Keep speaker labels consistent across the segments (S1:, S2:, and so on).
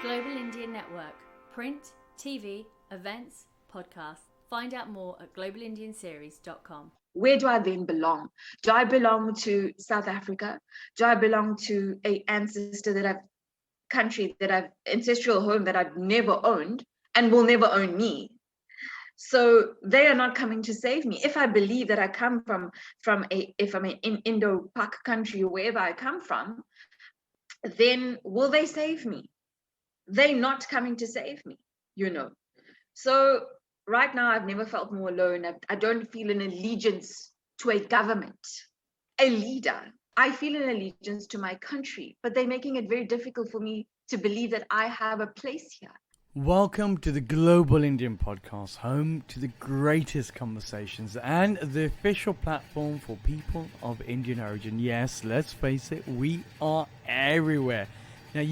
S1: Global Indian Network. Print, TV, events, podcasts. Find out more at globalindianseries.com.
S2: Where do I then belong? Do I belong to South Africa? Do I belong to an ancestral home that I've never owned and will never own me? So they are not coming to save me. If I believe that I come if I'm in Indo-Pak country or wherever I come from, then will they save me? They're not coming to save me, So right now, I've never felt more alone. I don't feel an allegiance to a government, a leader. I feel an allegiance to my country, but they're making it very difficult for me to believe that I have a place here.
S3: Welcome to the Global Indian Podcast, home to the greatest conversations and the official platform for people of Indian origin. Yes, let's face it, we are everywhere. Now,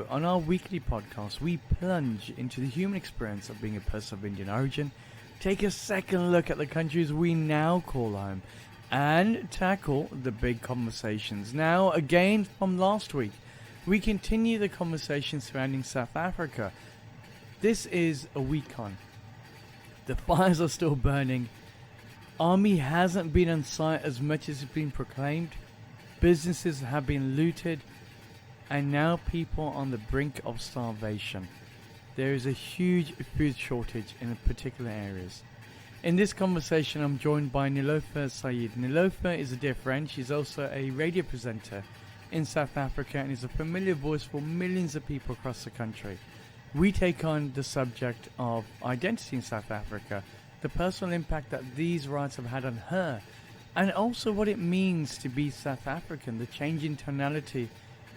S3: on our weekly podcast, we plunge into the human experience of being a person of Indian origin, take a second look at the countries we now call home, and tackle the big conversations. Now, again, from last week, we continue the conversation surrounding South Africa. This is a week on. The fires are still burning. Army hasn't been on site as much as it's been proclaimed. Businesses have been looted. And now people are on the brink of starvation. There is a huge food shortage in particular areas. In this conversation, I'm joined by Neelofar Sayed. Neelofar is a dear friend. She's also a radio presenter in South Africa and is a familiar voice for millions of people across the country. We take on the subject of identity in South Africa, the personal impact that these riots have had on her, and also what it means to be South African, the change in tonality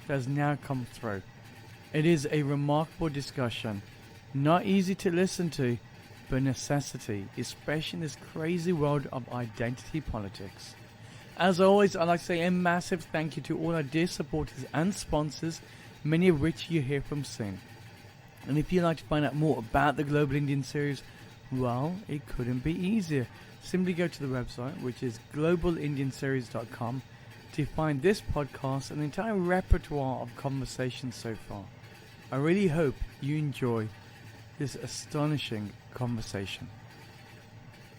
S3: that has now come through. It is a remarkable discussion, not easy to listen to, but necessity, especially in this crazy world of identity politics. As always, I'd like to say a massive thank you to all our dear supporters and sponsors, many of which you hear from soon. And if you'd like to find out more about the Global Indian Series, well, it couldn't be easier. Simply go to the website, which is globalindianseries.com, to find this podcast and the entire repertoire of conversations so far. I really hope you enjoy this astonishing conversation.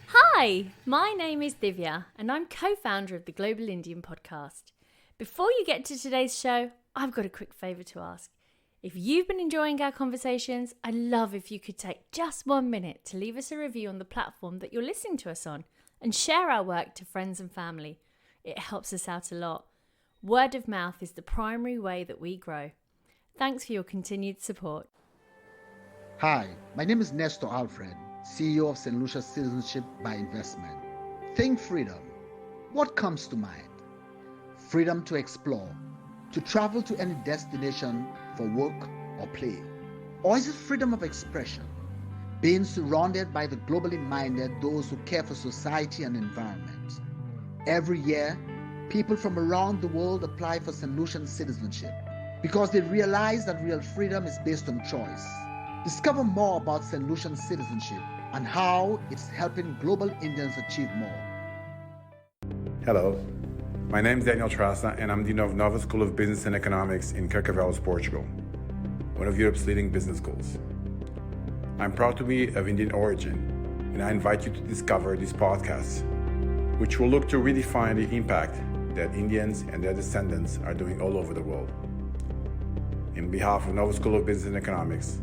S1: Hi, my name is Divya and I'm co-founder of the Global Indian Podcast. Before you get to today's show, I've got a quick favour to ask. If you've been enjoying our conversations, I'd love if you could take just 1 minute to leave us a review on the platform that you're listening to us on and share our work to friends and family. It helps us out a lot. Word of mouth is the primary way that we grow. Thanks for your continued support.
S4: Hi, my name is Nestor Alfred, CEO of St. Lucia Citizenship by Investment. Think freedom. What comes to mind? Freedom to explore, to travel to any destination for work or play. Or is it freedom of expression? Being surrounded by the globally minded, those who care for society and environment. Every year, people from around the world apply for St. Lucian citizenship because they realize that real freedom is based on choice. Discover more about St. Lucian citizenship and how it's helping global Indians achieve more.
S5: Hello, my name is Daniel Trassa and I'm Dean of Nova School of Business and Economics in Carcavelos, Portugal, one of Europe's leading business schools. I'm proud to be of Indian origin and I invite you to discover these podcasts, which will look to redefine the impact that Indians and their descendants are doing all over the world. In behalf of Nova School of Business and Economics,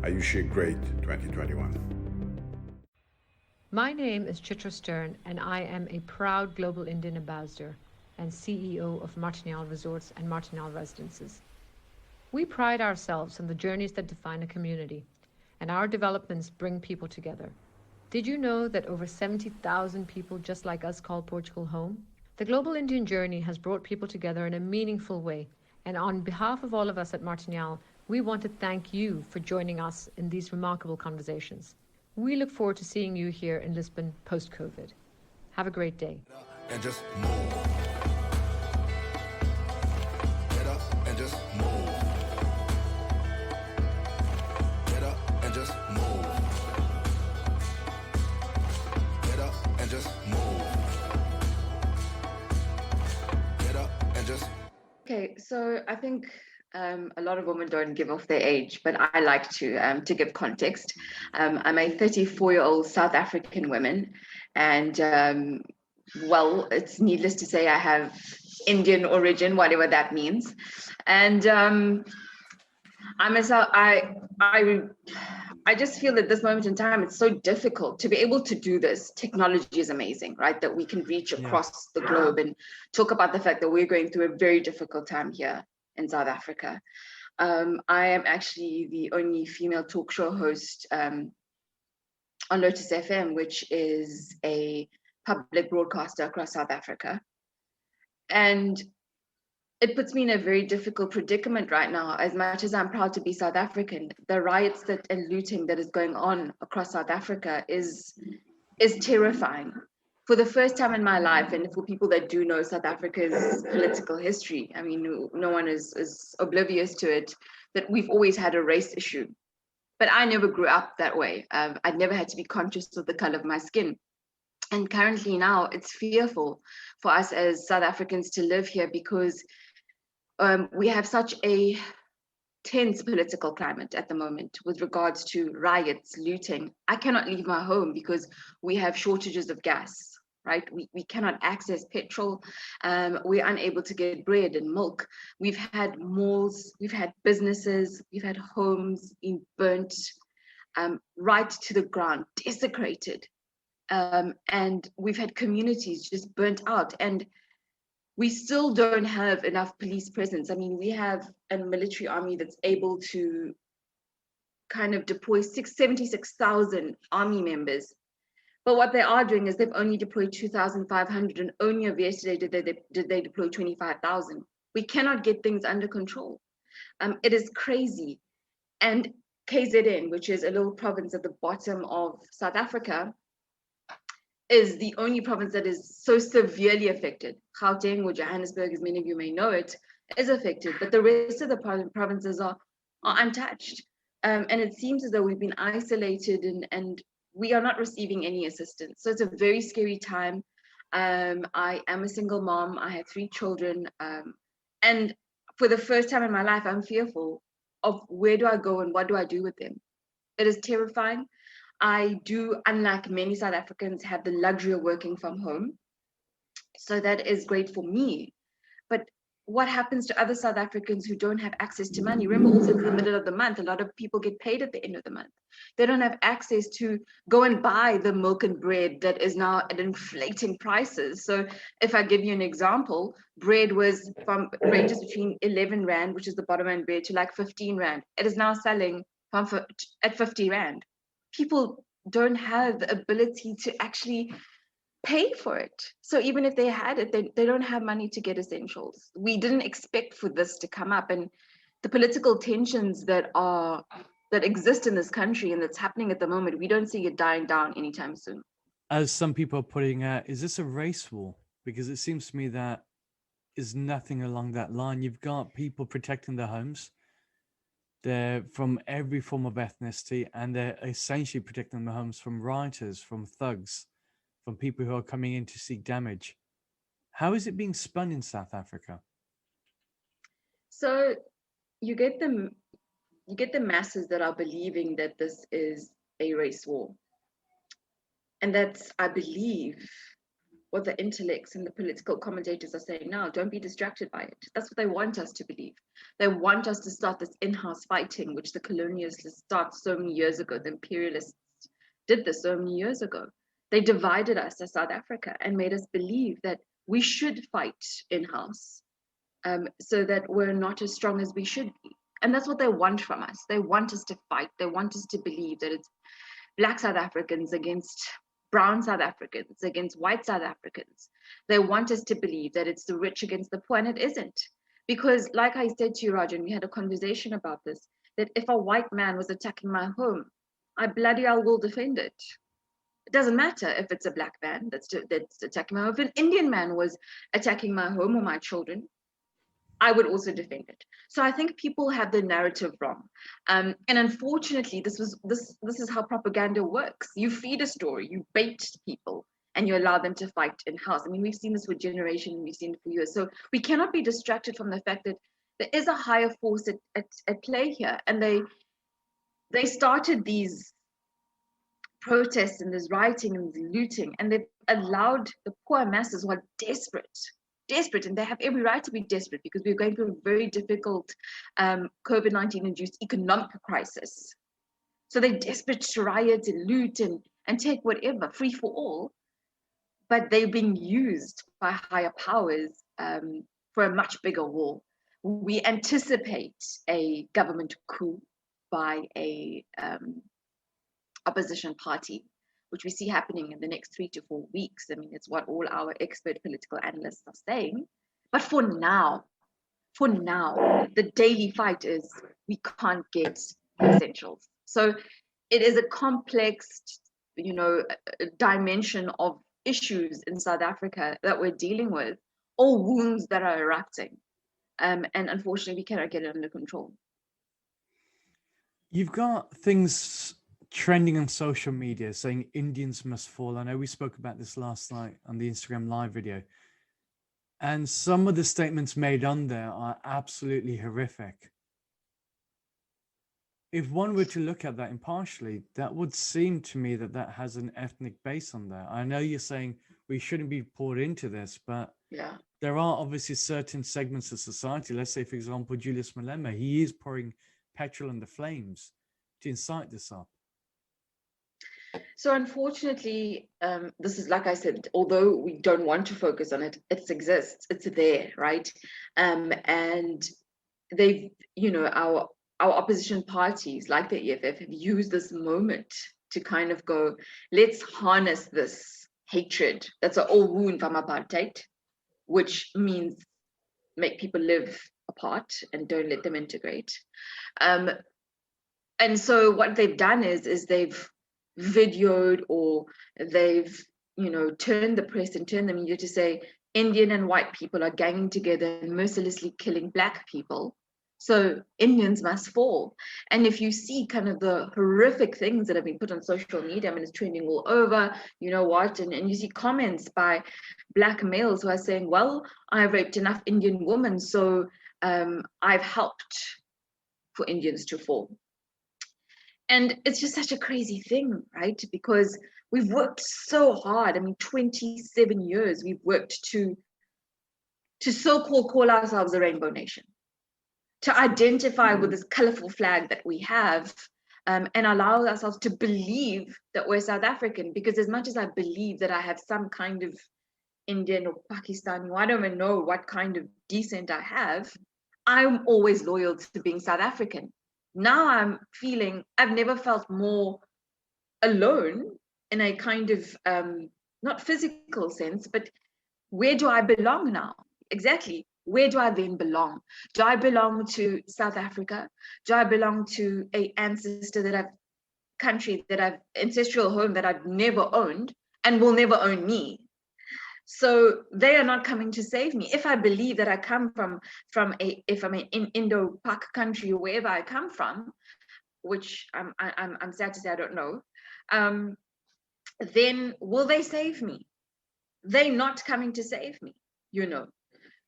S5: I wish you a great 2021.
S6: My name is Chitra Stern and I am a proud Global Indian Ambassador and CEO of Martinal Resorts and Martinal Residences. We pride ourselves on the journeys that define a community, and our developments bring people together. Did you know that over 70,000 people just like us call Portugal home? The Global Indian Journey has brought people together in a meaningful way, and on behalf of all of us at Martinal, we want to thank you for joining us in these remarkable conversations. We look forward to seeing you here in Lisbon post-COVID. Have a great day.
S7: And just move. Get up and just move. Get up and just move. Get up and just move. Get up and just.
S2: Okay, so I think A lot of women don't give off their age, but I like to give context. I'm a 34-year-old South African woman, and well, it's needless to say I have Indian origin, whatever that means, and I just feel at this moment in time it's so difficult to be able to do this. Technology is amazing, right? That we can reach across the globe and talk about the fact that we're going through a very difficult time here in South Africa. I am actually the only female talk show host on Lotus FM, which is a public broadcaster across South Africa. And it puts me in a very difficult predicament right now. As much as I'm proud to be South African, the riots and looting that is going on across South Africa is terrifying. For the first time in my life, and for people that do know South Africa's political history, I mean, no one is oblivious to it, that we've always had a race issue. But I never grew up that way. I'd never had to be conscious of the color of my skin. And currently now, it's fearful for us as South Africans to live here because we have such a tense political climate at the moment with regards to riots, looting. I cannot leave my home because we have shortages of gas, right? We cannot access petrol. We're unable to get bread and milk. We've had malls, we've had businesses, we've had homes being burnt right to the ground, desecrated. And we've had communities just burnt out. And we still don't have enough police presence. I mean, we have a military army that's able to kind of deploy 76,000 army members. But what they are doing is they've only deployed 2,500, and only of yesterday did they deploy 25,000. We cannot get things under control. It is crazy. And KZN, which is a little province at the bottom of South Africa, is the only province that is so severely affected. Gauteng or Johannesburg, as many of you may know it, is affected, but the rest of the provinces are untouched. And it seems as though we've been isolated and we are not receiving any assistance. So it's a very scary time. I am a single mom. I have 3 children. And for the first time in my life, I'm fearful of where do I go and what do I do with them. It is terrifying. I do, unlike many South Africans, have the luxury of working from home. So that is great for me. But what happens to other South Africans who don't have access to money? Remember, also in the middle of the month, a lot of people get paid at the end of the month. They don't have access to go and buy the milk and bread that is now at inflating prices. So if I give you an example, bread ranges between 11 Rand, which is the bottom end bread, to like 15 Rand. It is now selling at 50 Rand. People don't have the ability to actually pay for it. So even if they had it, they don't have money to get essentials. We didn't expect for this to come up, and the political tensions that exist in this country and that's happening at the moment, we don't see it dying down anytime soon.
S3: As some people are putting out, is this a race war? Because it seems to me that is nothing along that line. You've got people protecting their homes. They're from every form of ethnicity, and they're essentially protecting their homes from rioters, from thugs, from people who are coming in to seek damage. How is it being spun in South Africa?
S2: So you get the masses that are believing that this is a race war. And that's, I believe, what the intellects and the political commentators are saying now. Don't be distracted by it. That's what they want us to believe. They want us to start this in-house fighting, which the colonialists started so many years ago. The imperialists did this so many years ago. They divided us as South Africa and made us believe that we should fight in-house so that we're not as strong as we should be. And that's what they want from us. They want us to fight. They want us to believe that it's Black South Africans against brown South Africans, against white South Africans. They want us to believe that it's the rich against the poor, and it isn't. Because like I said to you, Rajan, we had a conversation about this, that if a white man was attacking my home, I bloody well will defend it. It doesn't matter if it's a black man that's attacking my home. If an Indian man was attacking my home or my children, I would also defend it. So I think people have the narrative wrong. And unfortunately, this is how propaganda works. You feed a story, you bait people, and you allow them to fight in-house. I mean, we've seen this for generations, we've seen it for years. So we cannot be distracted from the fact that there is a higher force at play here, and they started these protests and this rioting and this looting, and they've allowed the poor masses who are desperate, and they have every right to be desperate because we're going through a very difficult COVID-19 induced economic crisis. So they're desperate to riot and loot and take whatever, free for all, but they're being used by higher powers for a much bigger war. We anticipate a government coup by a opposition party, which we see happening in the next 3 to 4 weeks. I mean, it's what all our expert political analysts are saying. But for now, the daily fight is we can't get essentials. So it is a complex, dimension of issues in South Africa that we're dealing with, all wounds that are erupting. And unfortunately, we cannot get it under control.
S3: You've got things trending on social media saying Indians must fall. I know we spoke about this last night on the Instagram live video. And some of the statements made on there are absolutely horrific. If one were to look at that impartially, that would seem to me that that has an ethnic base on there. I know you're saying we shouldn't be poured into this, but
S2: Yeah.
S3: there are obviously certain segments of society. Let's say, for example, Julius Malema, he is pouring petrol on the flames to incite this up.
S2: So unfortunately, this is, like I said, although we don't want to focus on it, it exists, it's there, right? And they've, our opposition parties like the EFF have used this moment to kind of go, let's harness this hatred that's an old wound from apartheid, which means make people live apart and don't let them integrate. And so what they've done is they've videoed, or they've turned the press and turned the media to say Indian and white people are ganging together and mercilessly killing Black people, so Indians must fall. And if you see kind of the horrific things that have been put on social media, I mean, it's trending all over, and you see comments by Black males who are saying, well, I've raped enough Indian women, so I've helped for Indians to fall. And it's just such a crazy thing, right? Because we've worked so hard. I mean, 27 years we've worked to so-called call ourselves a rainbow nation, to identify with this colorful flag that we have, and allow ourselves to believe that we're South African. Because as much as I believe that I have some kind of Indian or Pakistani, or I don't even know what kind of descent I have, I'm always loyal to being South African. Now I'm feeling, I've never felt more alone in a kind of, not physical sense, but where do I belong now? Exactly. Where do I then belong? Do I belong to South Africa? Do I belong to an ancestral home that I've never owned and will never own me? So they are not coming to save me. If I believe that I come if I'm in Indo-Pak country or wherever I come from, which I'm sad to say I don't know, then will they save me? They're not coming to save me,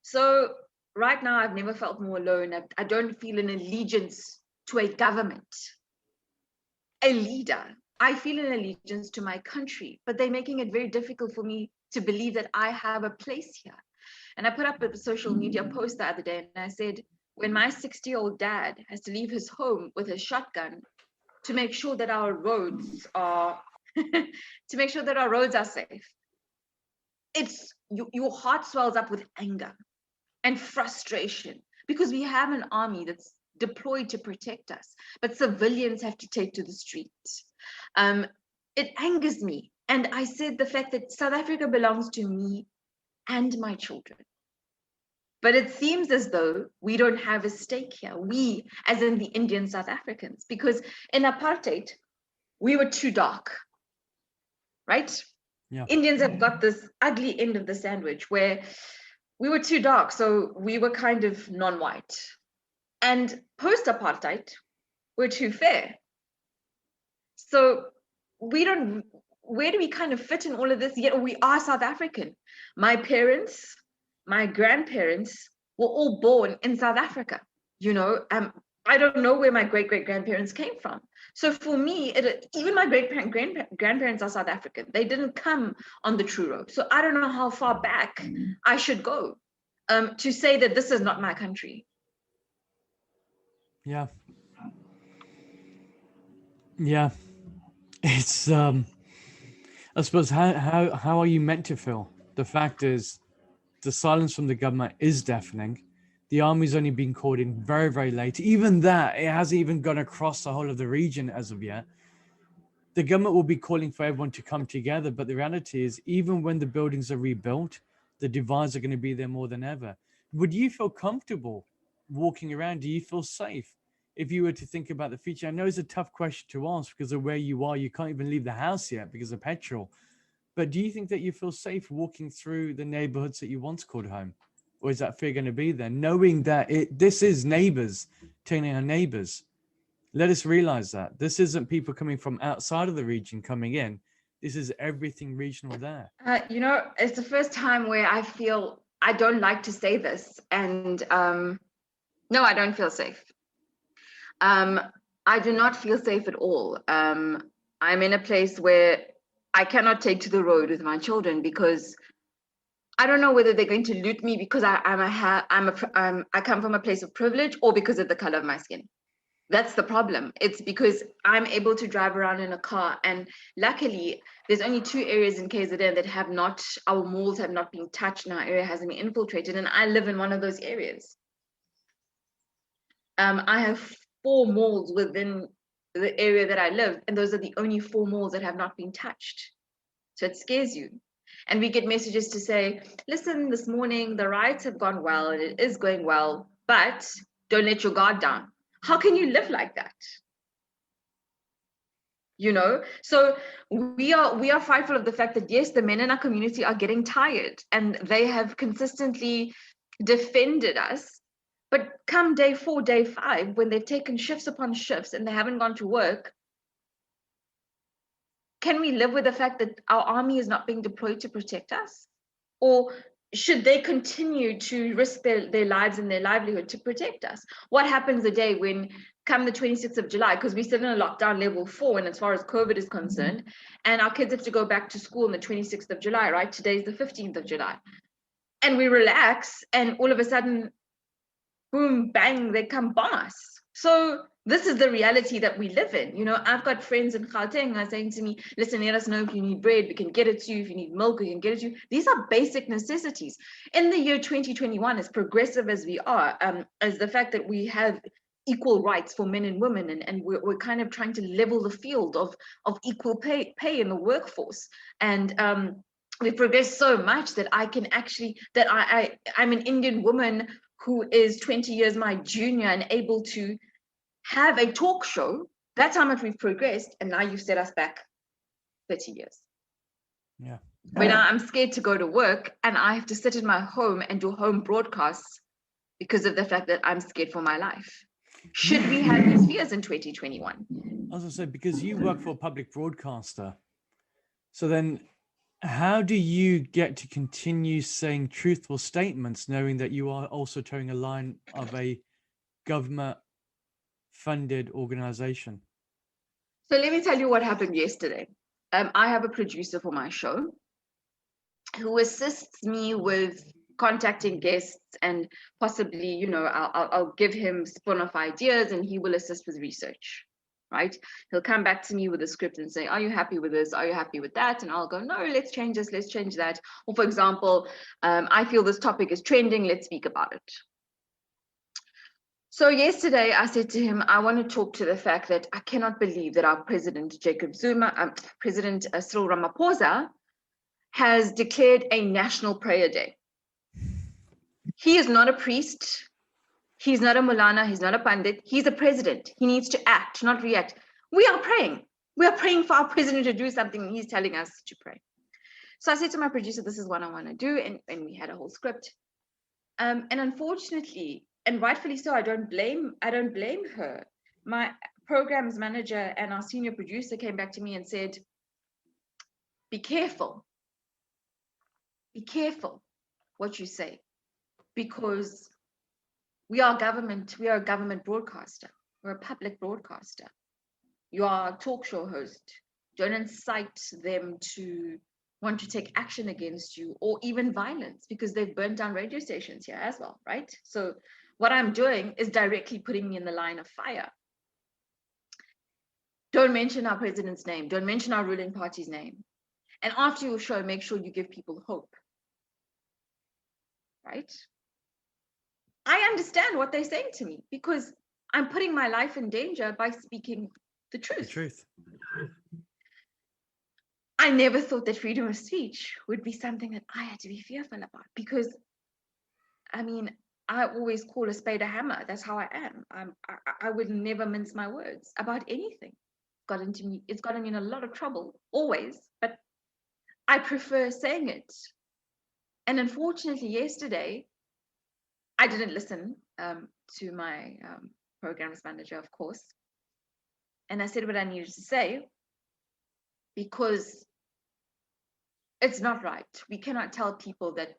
S2: So right now I've never felt more alone. I don't feel an allegiance to a government, a leader. I feel an allegiance to my country, but they're making it very difficult for me to believe that I have a place here. And I put up a social media post the other day, and I said, when my 60-year-old dad has to leave his home with his shotgun to make sure that our roads are safe, your heart swells up with anger and frustration, because we have an army that's deployed to protect us, but civilians have to take to the streets. It angers me. And I said the fact that South Africa belongs to me and my children. But it seems as though we don't have a stake here. We, as in the Indian South Africans, because in apartheid, we were too dark, right?
S3: Yeah.
S2: Indians have got this ugly end of the sandwich where we were too dark, so we were kind of non-white. And post-apartheid, we're too fair. So where do we kind of fit in all of this? Yet we are South African. My parents, my grandparents were all born in South Africa. You know, I don't know where my great-great-grandparents came from. So for me, even my great-grandparents are South African. They didn't come on the true road. So I don't know how far back I should go to say that this is not my country.
S3: Yeah. Yeah. It's I suppose how are you meant to feel? The fact is the silence from the government is deafening. The army's only been called in very, very late. Even that, it hasn't even gone across the whole of the region as of yet. The government will be calling for everyone to come together, but the reality is, even when the buildings are rebuilt, the divides are going to be there more than ever. Would you feel comfortable walking around? Do you feel safe if you were to think about the future? I know it's a tough question to ask because of where you are. You can't even leave the house yet because of petrol. But do you think that you feel safe walking through the neighborhoods that you once called home? Or is that fear going to be there, knowing that this is neighbors turning on neighbors? Let us realize that this isn't people coming from outside of the region coming in. This is everything regional there.
S2: You know, it's the first time where I feel, I don't like to say this, and no, I don't feel safe. I do not feel safe at all. I'm in a place where I cannot take to the road with my children because I don't know whether they're going to loot me because I come from a place of privilege or because of the color of my skin. That's the problem. It's because I'm able to drive around in a car, and luckily there's only 2 areas in KZN that have not, our malls have not been touched and our area hasn't been infiltrated, and I live in one of those areas. I have 4 malls within the area that I live, and those are the only 4 malls that have not been touched. So it scares you. And we get messages to say, listen, this morning the riots have gone well and it is going well, but don't let your guard down. How can you live like that? You know, so we are frightful of the fact that yes, the men in our community are getting tired and they have consistently defended us. But come day 4, day 5, when they've taken shifts upon shifts and they haven't gone to work, can we live with the fact that our army is not being deployed to protect us? Or should they continue to risk their lives and their livelihood to protect us? What happens the day when, come the 26th of July, because we're still in a lockdown level 4, and as far as COVID is concerned, and our kids have to go back to school on the 26th of July, right? Today's the 15th of July. And we relax, and all of a sudden, boom, bang, they come bomb us. So this is the reality that we live in. You know, I've got friends in Gauteng are saying to me, listen, let us know if you need bread, we can get it to you. If you need milk, we can get it to you. These are basic necessities. In the year 2021, as progressive as we are, as the fact that we have equal rights for men and women, and we're kind of trying to level the field of equal pay in the workforce. And we've progressed so much that I can actually, that I'm an Indian woman who is 20 years my junior and able to have a talk show. That's how much we've progressed. And now you've set us back 30 years.
S3: Yeah.
S2: When I'm scared to go to work and I have to sit in my home and do home broadcasts because of the fact that I'm scared for my life. Should we have these fears in 2021?
S3: As I said, because you work for a public broadcaster, so then how do you get to continue saying truthful statements knowing that you are also towing a line of a government-funded organization?
S2: So let me tell you what happened yesterday. I have a producer for my show who assists me with contacting guests, and possibly, you know, I'll give him spin off ideas and he will assist with research. Right? He'll come back to me with a script and say, are you happy with this? Are you happy with that? And I'll go, no, let's change this, let's change that. Or for example, I feel this topic is trending, let's speak about it. So yesterday I said to him, I want to talk to the fact that I cannot believe that our President President Cyril Ramaphosa has declared a national prayer day. He is not a priest. He's not a Mulana, he's not a Pandit, he's a president. He needs to act, not react. We are praying. We are praying for our president to do something, and he's telling us to pray. So I said to my producer, this is what I want to do, and we had a whole script. And unfortunately, and rightfully so, I don't blame her. My programs manager and our senior producer came back to me and said, be careful. Be careful what you say, because We are government. We are a government broadcaster. We're a public broadcaster. You are a talk show host. Don't incite them to want to take action against you or even violence, because they've burnt down radio stations here as well, right? So what I'm doing is directly putting me in the line of fire. Don't mention our president's name. Don't mention our ruling party's name. And after your show, make sure you give people hope, right? I understand what they're saying to me because I'm putting my life in danger by speaking the truth.
S3: The truth.
S2: I never thought that freedom of speech would be something that I had to be fearful about, because, I mean, I always call a spade a hammer. That's how I am. I would never mince my words about anything. It's gotten me in a lot of trouble, always, but I prefer saying it. And unfortunately, yesterday, I didn't listen to my programs manager, of course. And I said what I needed to say, because it's not right. We cannot tell people that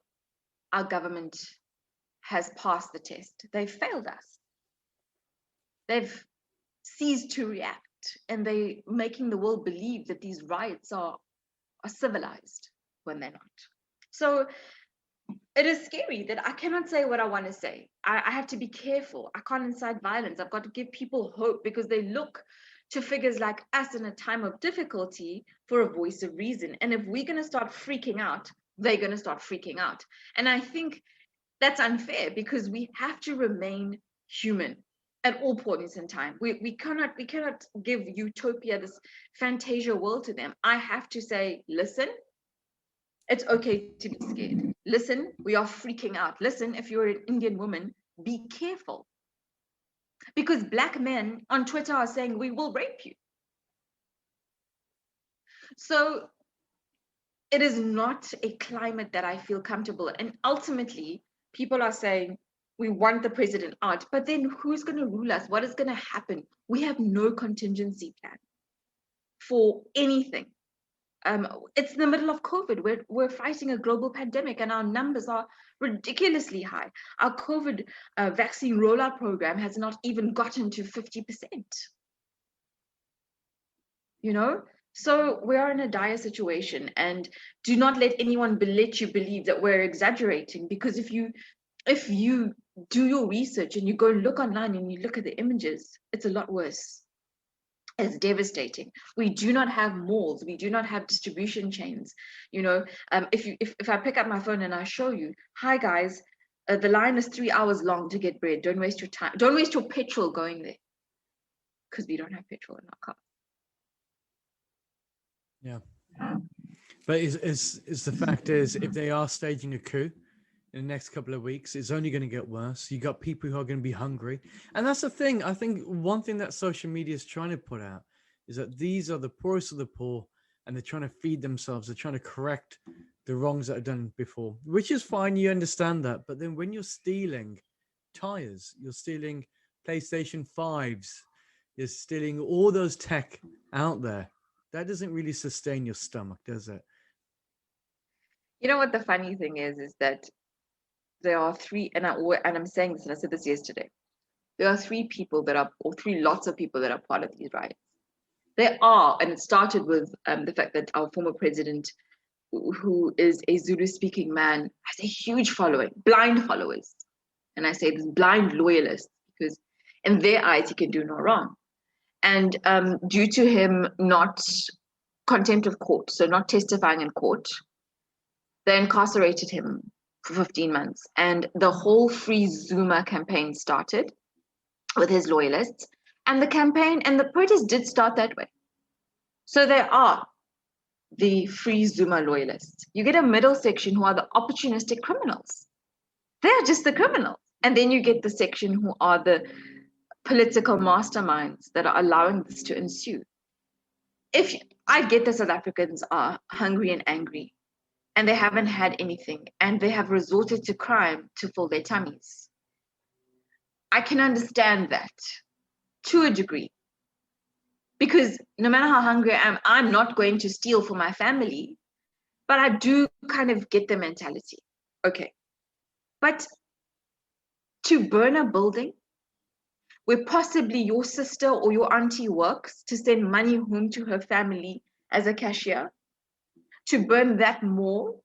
S2: our government has passed the test. They've failed us. They've ceased to react, and they're making the world believe that these riots are civilized when they're not. So it is scary that I cannot say what I want to say. I have to be careful. I can't incite violence. I've got to give people hope, because they look to figures like us in a time of difficulty for a voice of reason. And if we're going to start freaking out, they're going to start freaking out. And I think that's unfair, because we have to remain human at all points in time. We cannot give utopia, this fantasia world, to them. I have to say, listen, it's okay to be scared. Listen, we are freaking out. Listen, if you're an Indian woman, be careful. Because Black men on Twitter are saying, we will rape you. So it is not a climate that I feel comfortable. And ultimately, people are saying, we want the president out. But then who's going to rule us? What is going to happen? We have no contingency plan for anything. It's in the middle of COVID. We're fighting a global pandemic, and our numbers are ridiculously high. Our COVID vaccine rollout program has not even gotten to 50%. You know, so we are in a dire situation, and do not let anyone let you believe that we're exaggerating. Because if you do your research and you go look online and you look at the images, it's a lot worse. It's devastating. We do not have malls. We do not have distribution chains. You know, if I pick up my phone and I show you, hi guys, the line is 3 hours long to get bread. Don't waste your time. Don't waste your petrol going there, because we don't have petrol in our car.
S3: Yeah. But the fact is, if they are staging a coup in the next couple of weeks, it's only going to get worse. You got people who are going to be hungry. And that's the thing. I think one thing that social media is trying to put out is that these are the poorest of the poor, and they're trying to feed themselves. They're trying to correct the wrongs that are done before, which is fine. You understand that. But then when you're stealing tires, you're stealing PlayStation 5s, you're stealing all those tech out there, that doesn't really sustain your stomach, does it?
S2: You know what the funny thing is that there are three, and I'm saying this, and I said this yesterday. There are three lots of people that are part of these riots. There are, and it started with the fact that our former president, who is a Zulu-speaking man, has a huge following, blind followers. And I say this, blind loyalists, because in their eyes, he can do no wrong. And due to him not contempt of court, so not testifying in court, they incarcerated him for 15 months. And the whole Free Zuma campaign started with his loyalists. And the campaign and the protest did start that way. So there are the Free Zuma loyalists. You get a middle section who are the opportunistic criminals. They're just the criminals. And then you get the section who are the political masterminds that are allowing this to ensue. I get that South Africans are hungry and angry, and they haven't had anything, and they have resorted to crime to fill their tummies. I can understand that to a degree, because no matter how hungry I am, I'm not going to steal for my family, but I do kind of get the mentality. Okay, but to burn a building where possibly your sister or your auntie works to send money home to her family as a cashier, to burn that mall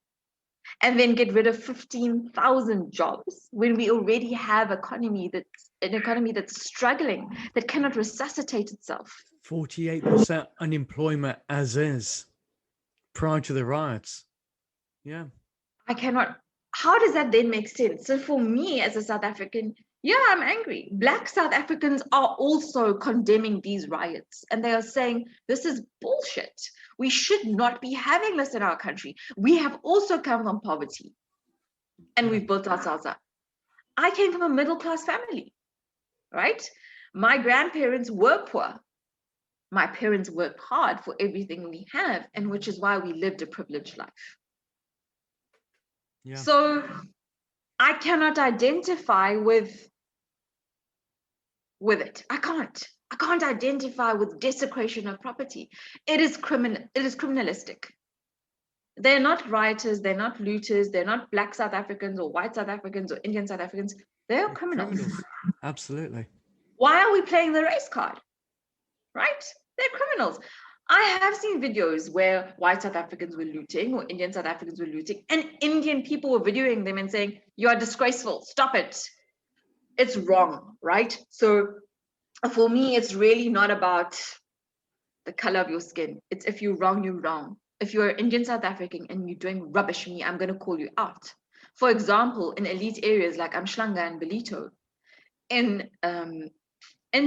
S2: and then get rid of 15,000 jobs when we already have an economy that's struggling, that cannot resuscitate itself.
S3: 48% unemployment as is prior to the riots. Yeah.
S2: I cannot. How does that then make sense? So for me as a South African, yeah, I'm angry. Black South Africans are also condemning these riots, and they are saying this is bullshit. We should not be having this in our country. We have also come from poverty, and we've built ourselves up. I came from a middle-class family, right? My grandparents were poor. My parents worked hard for everything we have, and which is why we lived a privileged life.
S3: Yeah.
S2: So I cannot identify with it. I can't identify with desecration of property. It is criminalistic. They're not rioters, they're not looters, they're not black South Africans or white South Africans or Indian South Africans. They're criminals.
S3: Absolutely.
S2: Why are we playing the race card? Right? They're criminals. I have seen videos where white South Africans were looting or Indian South Africans were looting, and Indian people were videoing them and saying, "You are disgraceful, stop it. It's wrong," right? So for me, it's really not about the color of your skin. It's if you're wrong, you're wrong. If you're Indian South African and you're doing rubbish, I'm going to call you out. For example, in elite areas like Umhlanga and Belito, in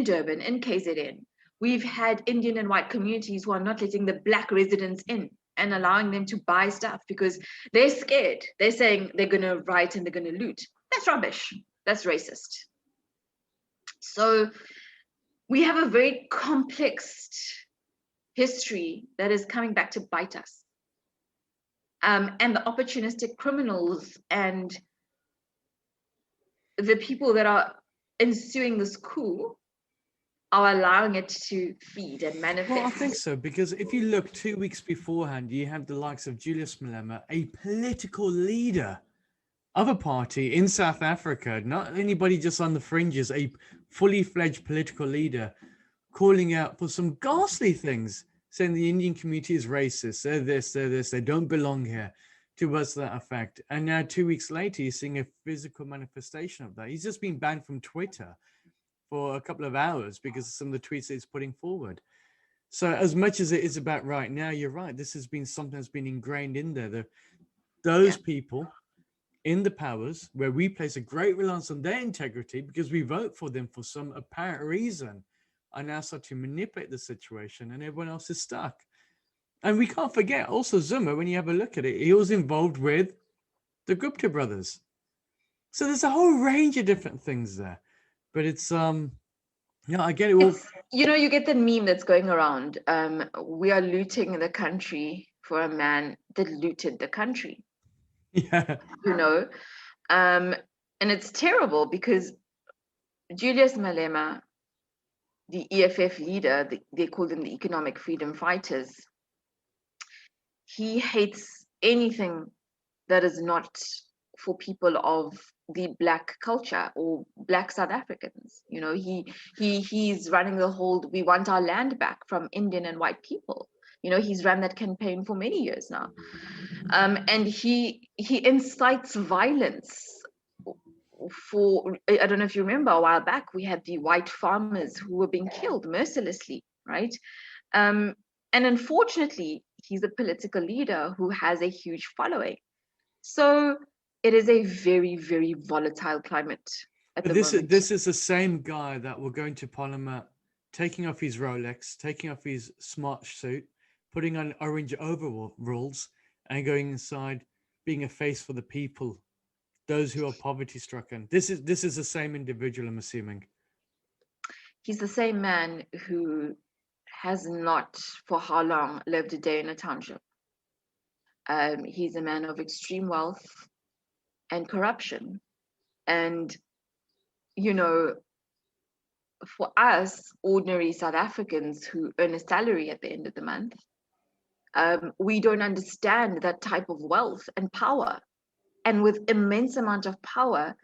S2: Durban, in KZN, we've had Indian and white communities who are not letting the black residents in and allowing them to buy stuff because they're scared. They're saying they're going to riot and they're going to loot. That's rubbish. That's racist. So we have a very complex history that is coming back to bite us. And the opportunistic criminals and the people that are ensuing this coup are allowing it to feed and manifest.
S3: Well, I think so, because if you look 2 weeks beforehand, you have the likes of Julius Malema, a political leader of a party in South Africa, not anybody just on the fringes, a fully fledged political leader, calling out for some ghastly things, saying the Indian community is racist, they're this, they don't belong here, to us that effect. And now 2 weeks later, you're seeing a physical manifestation of that. He's just been banned from Twitter for a couple of hours because of some of the tweets that he's putting forward. So as much as it is about right now, you're right. This has been something that's been ingrained in there. Those people in the powers where we place a great reliance on their integrity because we vote for them for some apparent reason are now starting to manipulate the situation and everyone else is stuck. And we can't forget also Zuma, when you have a look at it, he was involved with the Gupta brothers. So there's a whole range of different things there. But it's I get it. Well,
S2: you get the meme that's going around. We are looting the country for a man that looted the country.
S3: Yeah.
S2: And it's terrible because Julius Malema, the EFF leader, they call them the economic freedom fighters. He hates anything that is not for people of the black culture or black South Africans. He's running the whole "we want our land back" from Indian and white people. He's run that campaign for many years now. And he incites violence. I don't know if you remember, a while back we had the white farmers who were being killed mercilessly, right? And unfortunately, he's a political leader who has a huge following. So it is a very, very volatile climate at the moment.
S3: This is the same guy that will go into Parliament, taking off his Rolex, taking off his smart suit, putting on orange overalls, and going inside, being a face for the people, those who are poverty-stricken. This is the same individual, I'm assuming.
S2: He's the same man who has not, for how long, lived a day in a township. He's a man of extreme wealth and corruption. And, for us, ordinary South Africans who earn a salary at the end of the month, we don't understand that type of wealth and power. And with immense amount of power,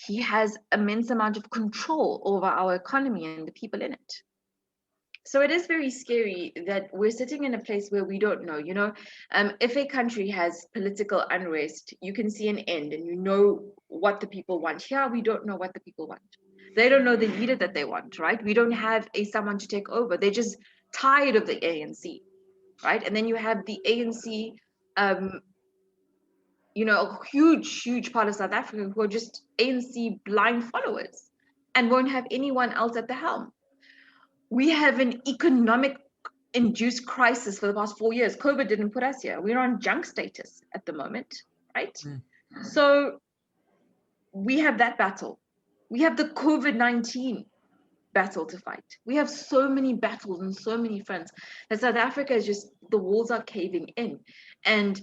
S2: he has immense amount of control over our economy and the people in it. So it is very scary that we're sitting in a place where we don't know, if a country has political unrest, you can see an end and you know what the people want. Here, we don't know what the people want. They don't know the leader that they want, right? We don't have someone to take over. They're just tired of the ANC, right? And then you have the ANC, a huge part of South Africa who are just ANC blind followers and won't have anyone else at the helm. We have an economic induced crisis for the past 4 years. COVID didn't put us here. We're on junk status at the moment, right? So we have that battle. We have the COVID-19 battle to fight. We have so many battles and so many fronts that South Africa is just, the walls are caving in. And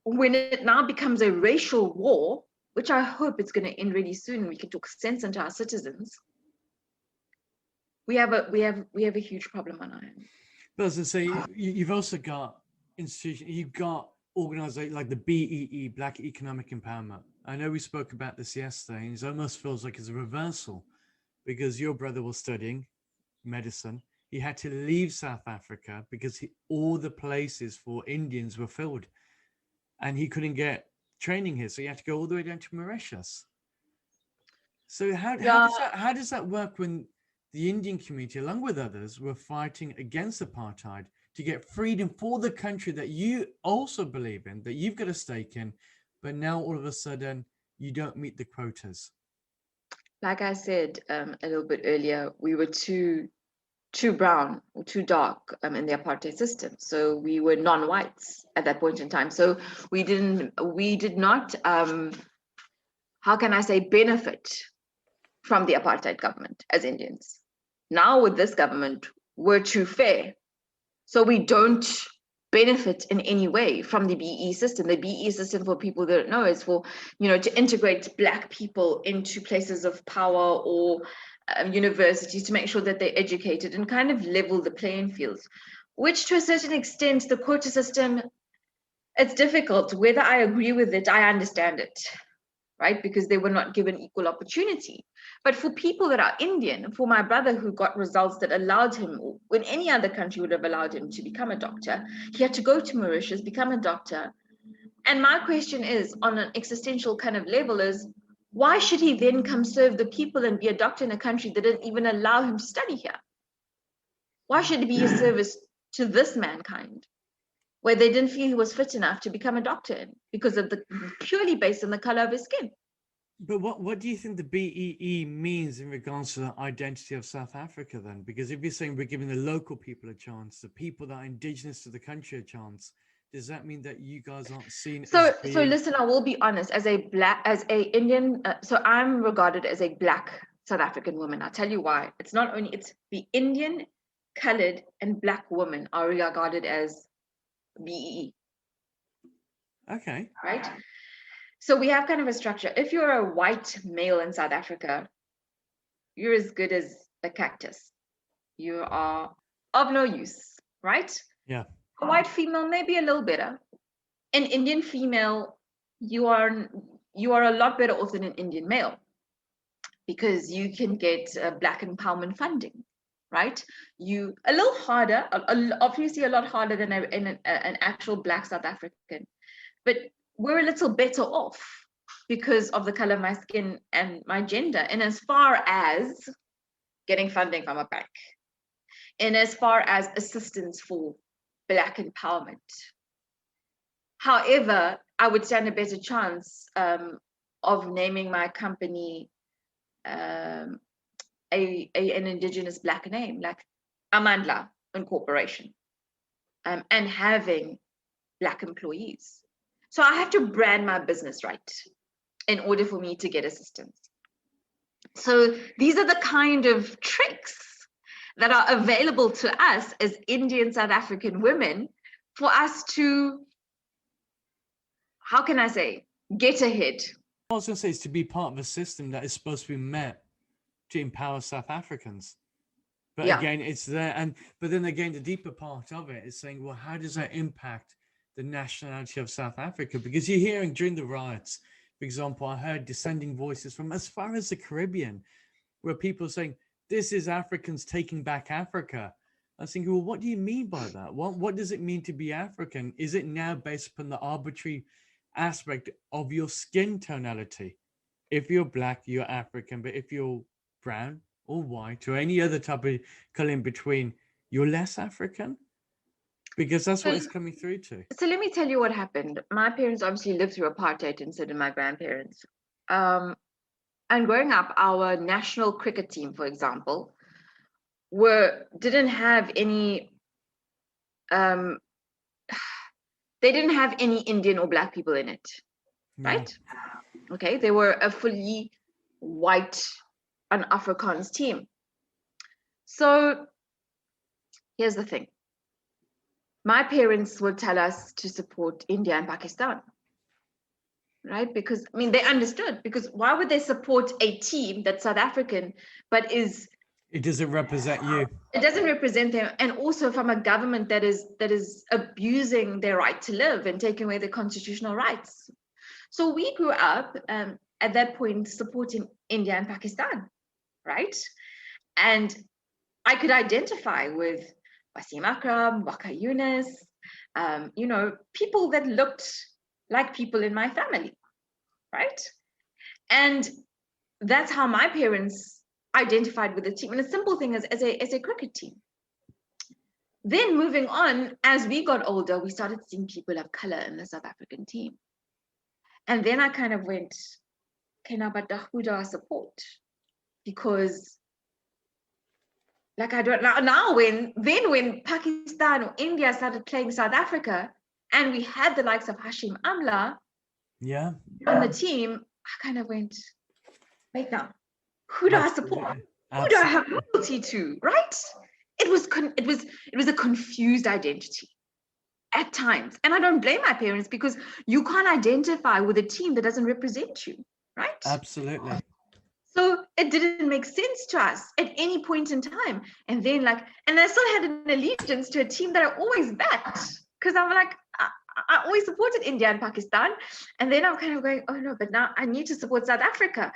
S2: when it now becomes a racial war, which I hope it's going to end really soon and we can talk sense into our citizens, we have a huge problem on our hands.
S3: But as I say, you've also got institutions, you've got organizations like the BEE, Black Economic Empowerment. I know we spoke about this yesterday, and it almost feels like it's a reversal because your brother was studying medicine. He had to leave South Africa because all the places for Indians were filled and he couldn't get training here. So he had to go all the way down to Mauritius. So how does that work when the Indian community, along with others, were fighting against apartheid to get freedom for the country that you also believe in, that you've got a stake in, but now all of a sudden you don't meet the quotas?
S2: Like I said a little bit earlier, we were too brown or too dark in the apartheid system. So we were non-whites at that point in time. So we did not, how can I say, benefit from the apartheid government as Indians. Now with this government, we're too fair. So we don't benefit in any way from the BE system. The BE system, for people that don't know, is for, to integrate Black people into places of power or universities to make sure that they're educated and kind of level the playing fields, which to a certain extent, the quota system, it's difficult. Whether I agree with it, I understand it, right? Because they were not given equal opportunity. But for people that are Indian, for my brother who got results that allowed him, when any other country would have allowed him to become a doctor, he had to go to Mauritius, become a doctor. And my question is, on an existential kind of level, is why should he then come serve the people and be a doctor in a country that didn't even allow him to study here? Why should it be a service to this mankind where they didn't feel he was fit enough to become a doctor in because of purely based on the color of his skin?
S3: But what do you think the BEE means in regards to the identity of South Africa then? Because if you're saying we're giving the local people a chance, the people that are indigenous to the country a chance, does that mean that you guys aren't seen
S2: so
S3: as being...
S2: So listen, I will be honest, as a Indian, so I'm regarded as a Black South African woman. I'll tell you why. It's the Indian, colored and Black women are regarded as BEE.
S3: Okay.
S2: Right? So we have kind of a structure. If you're a white male in South Africa, you're as good as a cactus. You are of no use, right?
S3: Yeah.
S2: A white female may be a little better. An Indian female, you are a lot better off than an Indian male because you can get Black empowerment funding, right? You a little harder, obviously a lot harder than an actual Black South African, but we're a little better off because of the color of my skin and my gender. And as far as getting funding from a bank, and as far as assistance for Black empowerment. However, I would stand a better chance of naming my company an indigenous Black name, like Amandla Incorporation, and having Black employees. So I have to brand my business right in order for me to get assistance. So these are the kind of tricks that are available to us as Indian South African women for us to, how can I say, get ahead.
S3: I was going to say is to be part of a system that is supposed to be met to empower South Africans. But again, it's there. But then again, the deeper part of it is saying, well, how does that impact the nationality of South Africa? Because you're hearing during the riots, For example, I heard dissenting voices from as far as the Caribbean, where people are saying, this is Africans taking back Africa. I was thinking, well, what do you mean by that? What does it mean to be African? Is it now based upon the arbitrary aspect of your skin tonality? If you're black, you're African, but if you're brown or white or any other type of color in between, you're less African? Because that's what it's coming through to.
S2: So let me tell you what happened. My parents obviously lived through apartheid, and so did my grandparents. And growing up, our national cricket team, for example, didn't have any Indian or black people in it, right? Okay, they were a fully white and Afrikaans team. So here's the thing. My parents would tell us to support India and Pakistan, right? Because, I mean, they understood, because why would they support a team that's South African, but
S3: it doesn't represent you.
S2: It doesn't represent them, and also from a government that is abusing their right to live and taking away their constitutional rights. So we grew up at that point supporting India and Pakistan, right? And I could identify with Wasim Akram, Waka Yunus, people that looked like people in my family, right? And that's how my parents identified with the team. And a simple thing as a cricket team. Then moving on, as we got older, we started seeing people of color in the South African team. And then I kind of went, okay, now, but who do I support? Because like I don't now when Pakistan or India started playing South Africa and we had the likes of Hashim Amla on the team, I kind of went, wait now, who do I support? Who do I have loyalty to? Right? It was a confused identity at times. And I don't blame my parents, because you can't identify with a team that doesn't represent you, right?
S3: Absolutely.
S2: So it didn't make sense to us at any point in time. And then and I still had an allegiance to a team that I always backed, because I'm like, I always supported India and Pakistan. And then I'm kind of going, oh no, but now I need to support South Africa.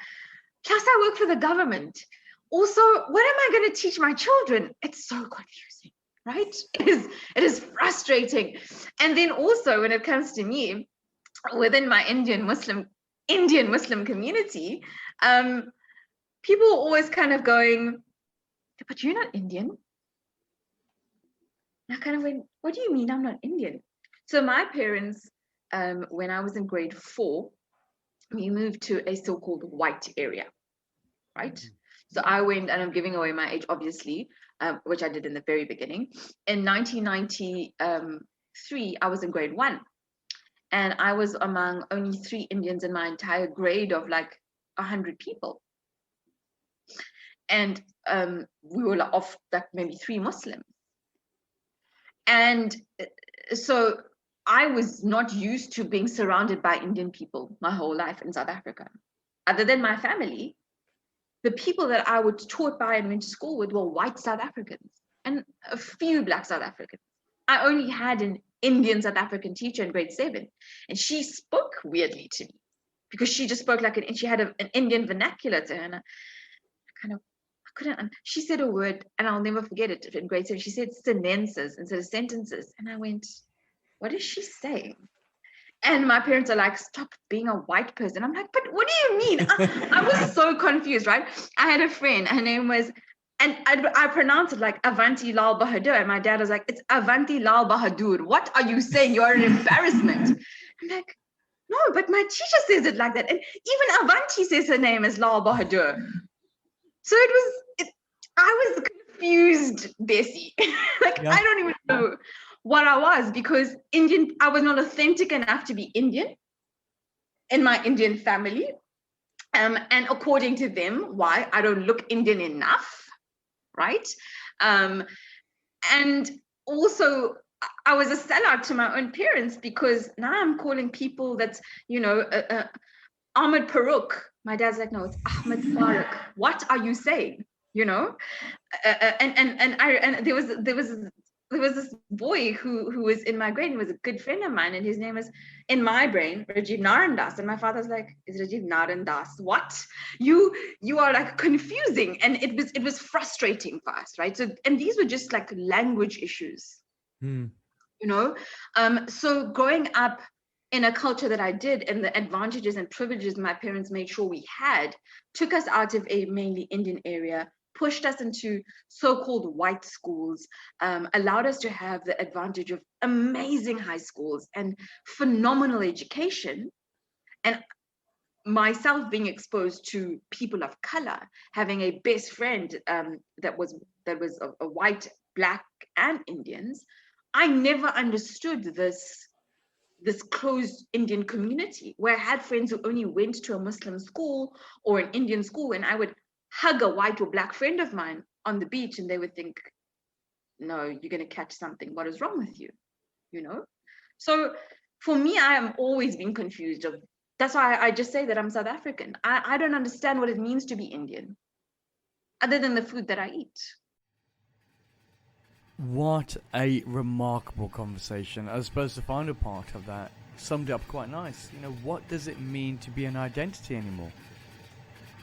S2: Plus I work for the government. Also, what am I going to teach my children? It's so confusing, right? It is frustrating. And then also when it comes to me, within my Indian Muslim community, people are always kind of going, but you're not Indian. And I kind of went, what do you mean I'm not Indian? So my parents, when I was in grade 4, we moved to a so-called white area, right? Mm-hmm. So I went, and I'm giving away my age, obviously, which I did in the very beginning. In 1993, I was in grade 1. And I was among only 3 Indians in my entire grade of 100 people. And we were of maybe 3 Muslims. And so I was not used to being surrounded by Indian people my whole life in South Africa. Other than my family, the people that I was taught by and went to school with were white South Africans and a few black South Africans. I only had an Indian South African teacher in grade 7, and she spoke weirdly to me because she just spoke and she had an Indian vernacular to her, and I couldn't. She said a word, and I'll never forget it. In grade 7, she said sentences instead of sentences, and I went, "What is she saying?" And my parents are like, "Stop being a white person." I'm like, "But what do you mean?" I was so confused, right? I had a friend, her name was, and I pronounced it like Avanti Lal Bahadur. And my dad was like, "It's Avanti Lal Bahadur. What are you saying? You're an embarrassment." I'm like, "No, but my teacher says it like that. And even Avanti says her name is Lal Bahadur." So I was confused, Bessie. I don't even know what I was, because I was not authentic enough to be Indian in my Indian family. And according to them, why I don't look Indian enough, right? And also I was a sellout to my own parents, because now I'm calling people that's, Ahmed Farooq. My dad's like, "No, it's Ahmed Farooq. What are you saying?" And there was there was this boy who was in my grade. He was a good friend of mine, and his name was, in my brain, Rajiv Naran Das. And my father's like, is Rajiv Naran Das what? You are like confusing. And it was frustrating for us, right? So, and these were just like language issues, you know. So growing up in a culture that I did, and the advantages and privileges my parents made sure we had, took us out of a mainly Indian area, pushed us into so-called white schools, allowed us to have the advantage of amazing high schools and phenomenal education. And myself being exposed to people of color, having a best friend that was a white, black, and Indians, I never understood this closed Indian community, where I had friends who only went to a Muslim school or an Indian school, and I would hug a white or black friend of mine on the beach, and they would think, no, you're going to catch something. What is wrong with you? You know? So for me, I am always being confused. That's why I just say that I'm South African. I don't understand what it means to be Indian, other than the food that I eat.
S3: What a remarkable conversation. I suppose the final part of that summed it up quite nice. You know, what does it mean to be an identity anymore?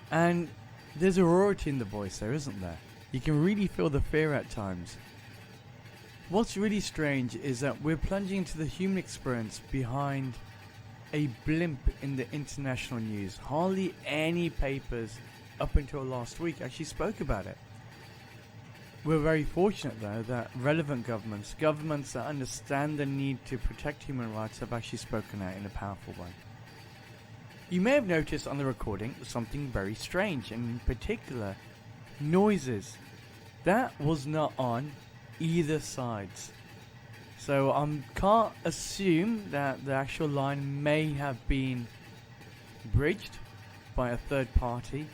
S3: And there's a royalty in the voice there, isn't there? You can really feel the fear at times. What's really strange is that we're plunging into the human experience behind a blimp in the international news. Hardly any papers up until last week actually spoke about it. We're very fortunate, though, that relevant governments that understand the need to protect human rights, have actually spoken out in a powerful way. You may have noticed on the recording something very strange, and in particular, noises. That was not on either sides. So I can't assume that the actual line may have been bridged by a third party,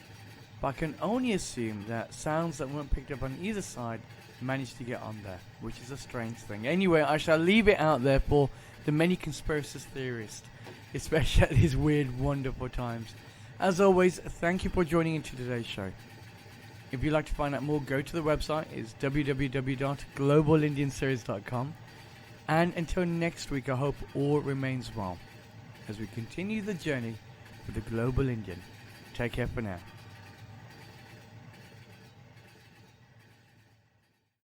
S3: but I can only assume that sounds that weren't picked up on either side managed to get on there, which is a strange thing. Anyway, I shall leave it out there for the many conspiracy theorists, especially at these weird, wonderful times. As always, thank you for joining into today's show. If you'd like to find out more, go to the website. It's www.globalindianseries.com. And until next week, I hope all remains well as we continue the journey with the Global Indian. Take care for now.